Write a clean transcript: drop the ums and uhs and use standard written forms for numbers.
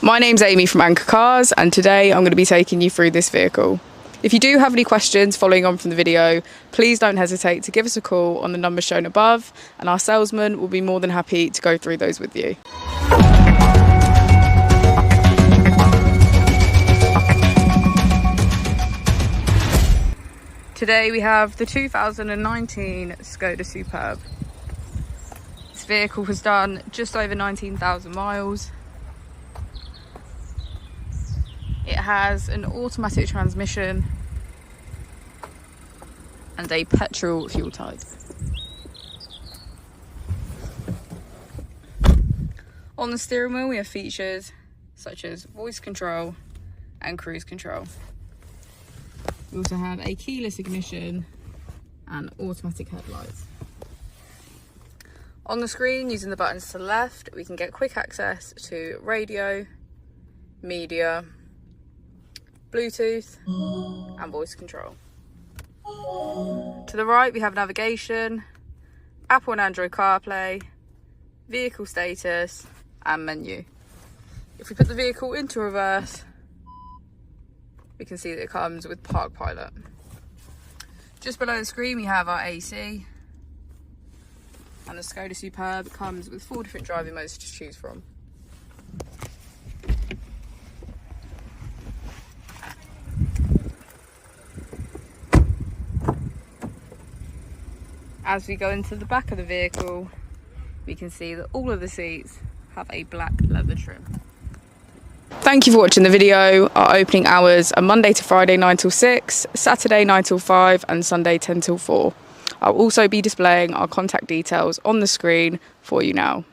My name's Amy from Anchor Cars, and today I'm going to be taking you through this vehicle. If you do have any questions following on from the video, please don't hesitate to give us a call on the number shown above, and our salesman will be more than happy to go through those with you. Today we have the 2019 Skoda Superb. This vehicle has done just over 19,000 miles. It has an automatic transmission and a petrol fuel type. On the steering wheel we have features such as voice control and cruise control. We also have a keyless ignition and automatic headlights. On the screen, using the buttons to the left, we can get quick access to radio, media, Bluetooth and voice control. To the right we have navigation, Apple and Android CarPlay, vehicle status and menu. If we put the vehicle into reverse, we can see that it comes with Park Pilot. Just below the screen we have our AC, and the Skoda Superb comes with 4 different driving modes to choose from. As we go into the back of the vehicle, we can see that all of the seats have a black leather trim. Thank you for watching the video. Our opening hours are Monday to Friday 9 till 6, Saturday 9 till 5 and Sunday 10 till 4. I'll also be displaying our contact details on the screen for you now.